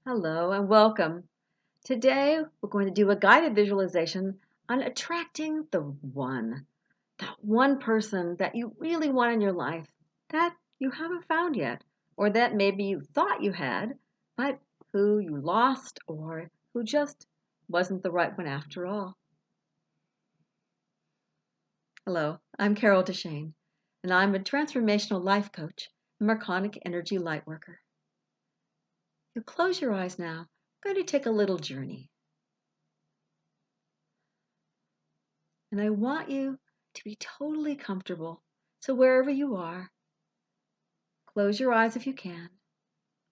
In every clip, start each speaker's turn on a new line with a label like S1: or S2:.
S1: Hello and welcome. Today we're going to do a guided visualization on attracting that one person that you really want in your life that you haven't found yet, or that maybe you thought you had, but who you lost or who just wasn't the right one after all. Hello, I'm Carol DeChaine, and I'm a transformational life coach and Marconic energy light worker. You close your eyes now. I'm going to take a little journey. And I want you to be totally comfortable. So wherever you are, close your eyes if you can,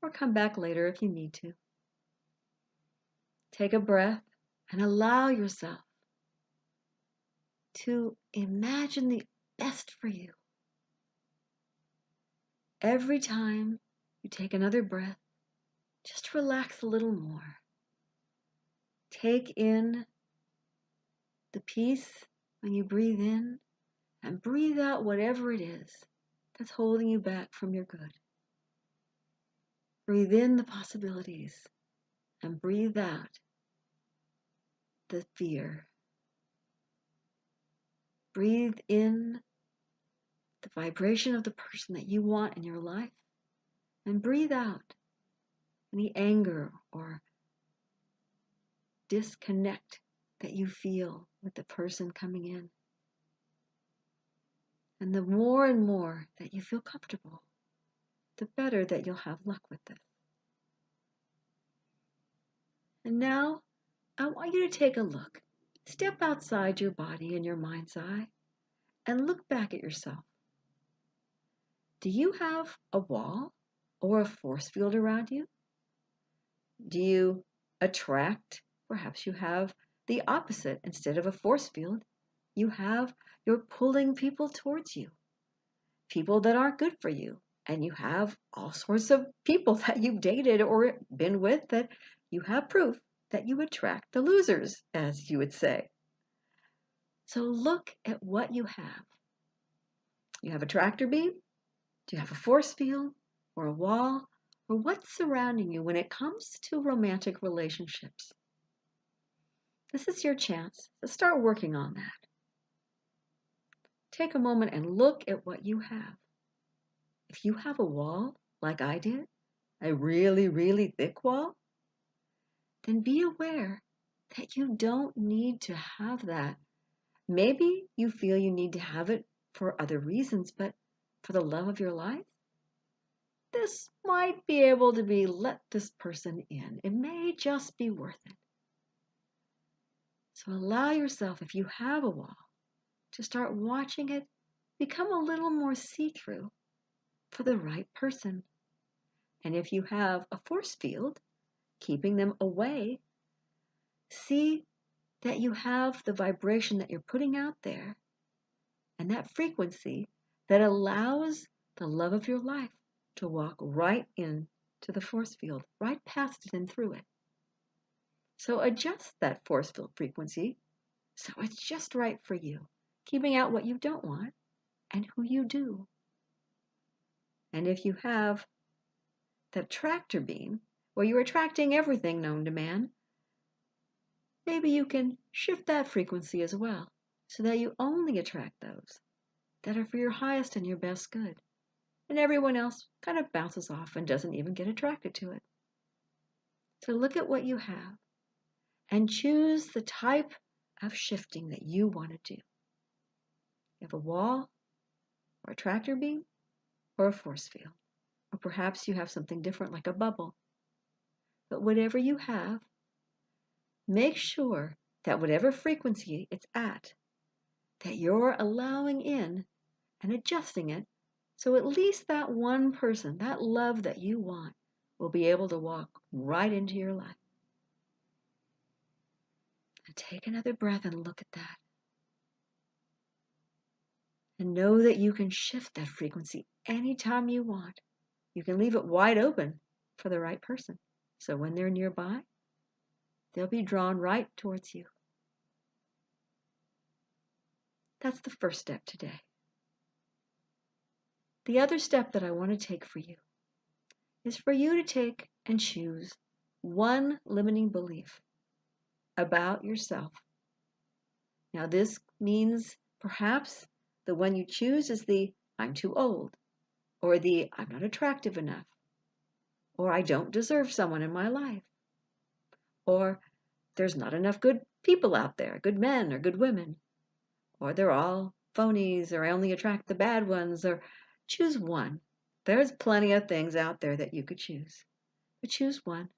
S1: or come back later if you need to. Take a breath and allow yourself to imagine the best for you. Every time you take another breath, just relax a little more. Take in the peace when you breathe in, and breathe out whatever it is that's holding you back from your good. Breathe in the possibilities and breathe out the fear. Breathe in the vibration of the person that you want in your life, and breathe out any anger or disconnect that you feel with the person coming in. And the more and more that you feel comfortable, the better that you'll have luck with this. And now I want you to take a look. Step outside your body and your mind's eye and look back at yourself. Do you have a wall or a force field around you? Do you attract? Perhaps you have the opposite. Instead of a force field, you're pulling people towards you, people that aren't good for you. And you have all sorts of people that you've dated or been with that you have proof that you attract the losers, as you would say. So look at what you have. You have a tractor beam? Do you have a force field or a wall? Or what's surrounding you when it comes to romantic relationships? This is your chance to start working on that. Take a moment and look at what you have. If you have a wall, like I did, a really, really thick wall, then be aware that you don't need to have that. Maybe you feel you need to have it for other reasons, but for the love of your life, this might be able to be let this person in. It may just be worth it. So allow yourself, if you have a wall, to start watching it become a little more see-through for the right person. And if you have a force field, keeping them away, see that you have the vibration that you're putting out there and that frequency that allows the love of your life to walk right into the force field, right past it and through it. So adjust that force field frequency so it's just right for you, keeping out what you don't want and who you do. And if you have that tractor beam where you're attracting everything known to man, maybe you can shift that frequency as well so that you only attract those that are for your highest and your best good. And everyone else kind of bounces off and doesn't even get attracted to it. So look at what you have and choose the type of shifting that you want to do. You have a wall or a tractor beam or a force field. Or perhaps you have something different like a bubble. But whatever you have, make sure that whatever frequency it's at, that you're allowing in and adjusting it so at least that one person, that love that you want, will be able to walk right into your life. And take another breath and look at that. And know that you can shift that frequency anytime you want. You can leave it wide open for the right person. So when they're nearby, they'll be drawn right towards you. That's the first step today. The other step that I want to take for you is for you to take and choose one limiting belief about yourself. Now, this means perhaps the one you choose is the I'm too old, or the I'm not attractive enough, or I don't deserve someone in my life, or there's not enough good people out there, good men or good women, or they're all phonies, or I only attract the bad ones, or choose one. There's plenty of things out there that you could choose, but choose one.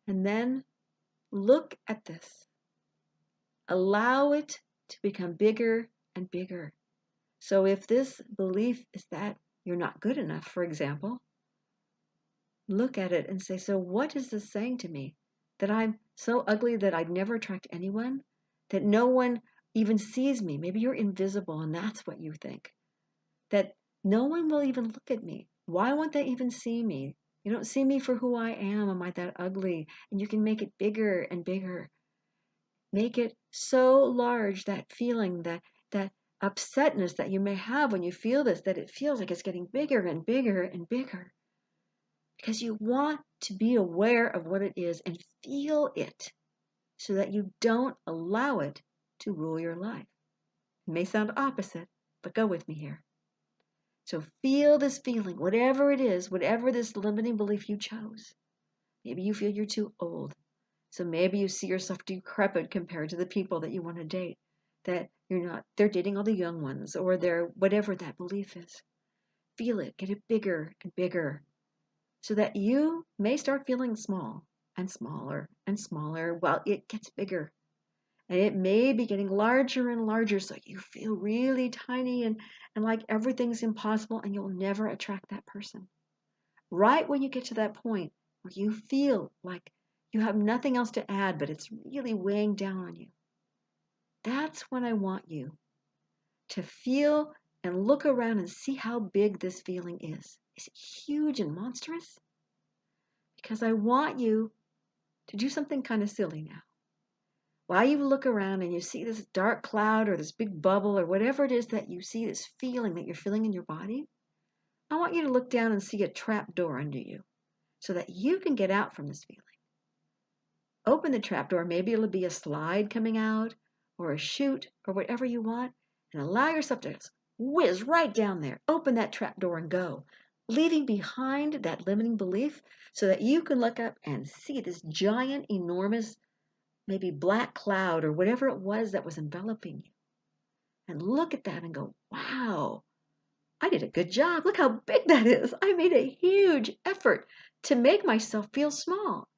S1: And then look at this. Allow it to become bigger and bigger. So if this belief is that you're not good enough, for example, look at it and say, so what is this saying to me? That I'm so ugly that I'd never attract anyone? That no one even sees me? Maybe you're invisible and that's what you think. That no one will even look at me. Why won't they even see me? You don't see me for who I am. Am I that ugly? And you can make it bigger and bigger. Make it so large, that feeling, that upsetness that you may have when you feel this, that it feels like it's getting bigger and bigger and bigger. Because you want to be aware of what it is and feel it so that you don't allow it to rule your life. It may sound opposite, but go with me here. So feel this feeling, whatever it is, whatever this limiting belief you chose. Maybe you feel you're too old. So maybe you see yourself decrepit compared to the people that you want to date, that you're not, they're dating all the young ones, or they're whatever that belief is. Feel it, get it bigger and bigger, so that you may start feeling small and smaller and smaller while it gets bigger. And it may be getting larger and larger, so you feel really tiny and like everything's impossible and you'll never attract that person. Right when you get to that point where you feel like you have nothing else to add, but it's really weighing down on you. That's when I want you to feel and look around and see how big this feeling is. Is it huge and monstrous? Because I want you to do something kind of silly now. While you look around and you see this dark cloud or this big bubble or whatever it is that you see, this feeling that you're feeling in your body, I want you to look down and see a trap door under you so that you can get out from this feeling. Open the trap door. Maybe it'll be a slide coming out or a chute or whatever you want, and allow yourself to whiz right down there. Open that trap door and go, leaving behind that limiting belief so that you can look up and see this giant, enormous, maybe black cloud or whatever it was that was enveloping you. And look at that and go, wow, I did a good job. Look how big that is. I made a huge effort to make myself feel small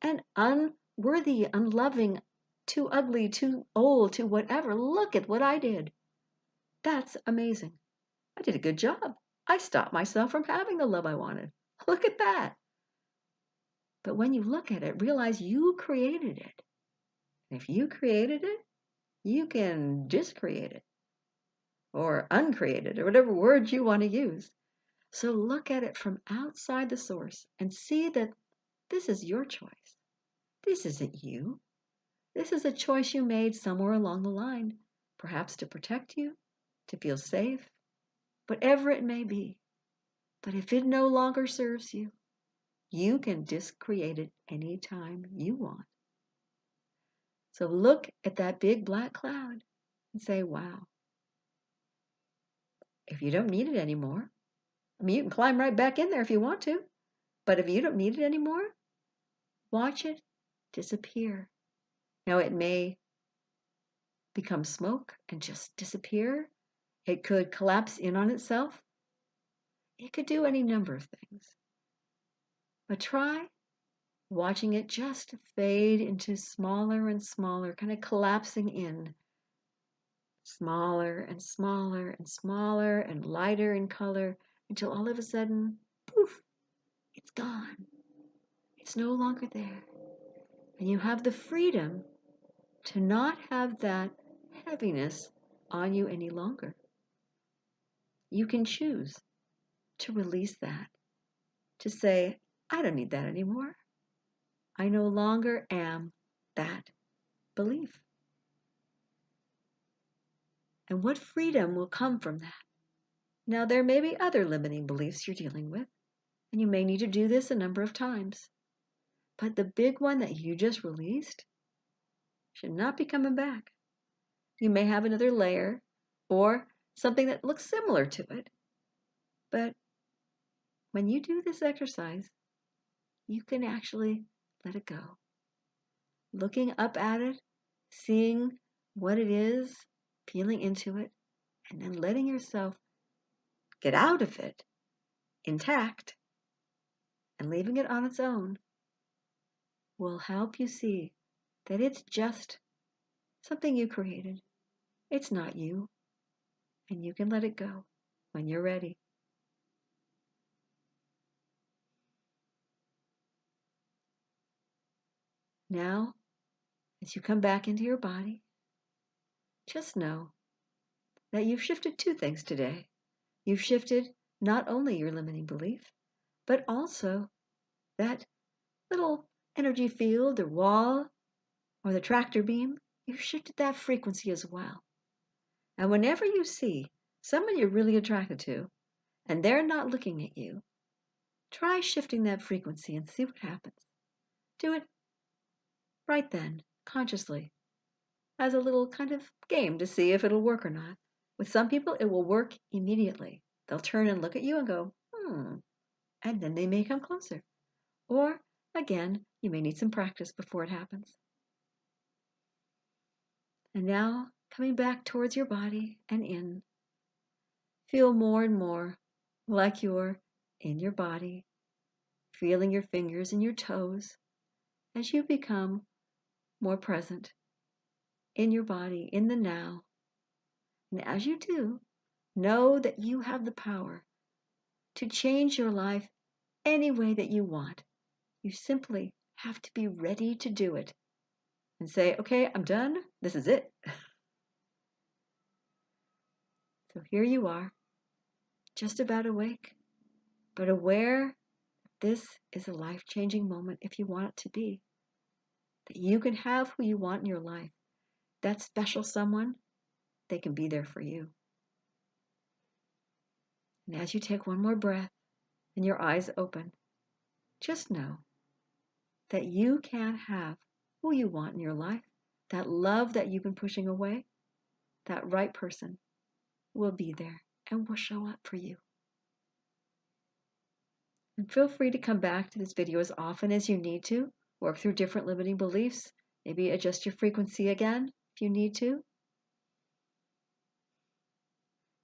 S1: and unworthy, unloving, too ugly, too old, too whatever. Look at what I did. That's amazing. I did a good job. I stopped myself from having the love I wanted. Look at that. But when you look at it, realize you created it. And if you created it, you can discreate it or uncreate it or whatever word you want to use. So look at it from outside the source and see that this is your choice. This isn't you. This is a choice you made somewhere along the line, perhaps to protect you, to feel safe, whatever it may be. But if it no longer serves you, you can discreate it anytime you want. So look at that big black cloud and say, wow. If you don't need it anymore, I mean, you can climb right back in there if you want to, but if you don't need it anymore, watch it disappear. Now, it may become smoke and just disappear. It could collapse in on itself. It could do any number of things. But try watching it just fade into smaller and smaller, kind of collapsing in. Smaller and smaller and smaller and lighter in color until all of a sudden, poof, it's gone. It's no longer there. And you have the freedom to not have that heaviness on you any longer. You can choose to release that, to say, I don't need that anymore. I no longer am that belief. And what freedom will come from that? Now, there may be other limiting beliefs you're dealing with, and you may need to do this a number of times. But the big one that you just released should not be coming back. You may have another layer or something that looks similar to it. But when you do this exercise, you can actually let it go. Looking up at it, seeing what it is, feeling into it, and then letting yourself get out of it intact and leaving it on its own will help you see that it's just something you created. It's not you, and you can let it go when you're ready. Now, as you come back into your body, just know that you've shifted two things today. You've shifted not only your limiting belief, but also that little energy field or wall or the tractor beam. You've shifted that frequency as well. And whenever you see someone you're really attracted to and they're not looking at you, try shifting that frequency and see what happens. Do it right then, consciously, as a little kind of game to see if it'll work or not. With some people, it will work immediately. They'll turn and look at you and go, and then they may come closer. Or, again, you may need some practice before it happens. And now, coming back towards your body and in, feel more and more like you're in your body, feeling your fingers and your toes as you become more present in your body, in the now. And as you do, know that you have the power to change your life any way that you want. You simply have to be ready to do it and say, okay, I'm done. This is it. So here you are, just about awake, but aware that this is a life-changing moment if you want it to be. That you can have who you want in your life. That special someone, they can be there for you. And as you take one more breath and your eyes open, just know that you can have who you want in your life. That love that you've been pushing away, that right person will be there and will show up for you. And feel free to come back to this video as often as you need to, work through different limiting beliefs, maybe adjust your frequency again if you need to.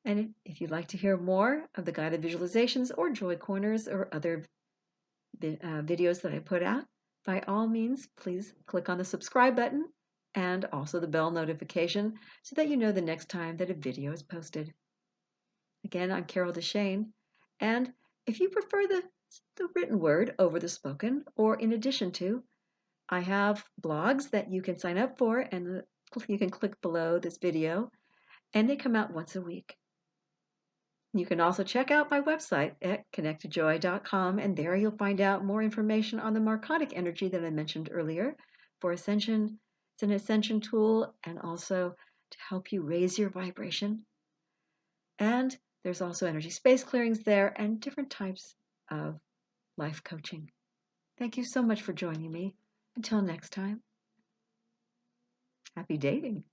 S1: And if you'd like to hear more of the guided visualizations or joy corners or other videos that I put out, by all means, please click on the subscribe button and also the bell notification so that you know the next time that a video is posted. Again, I'm Carol DeChaine, and if you prefer the written word over the spoken, or in addition to, I have blogs that you can sign up for, and you can click below this video, and they come out once a week. You can also check out my website at connectedjoy.com, and there you'll find out more information on the Marcotic energy that I mentioned earlier for ascension. It's an ascension tool and also to help you raise your vibration. And there's also energy space clearings there and different types of life coaching. Thank you so much for joining me. Until next time, happy dating.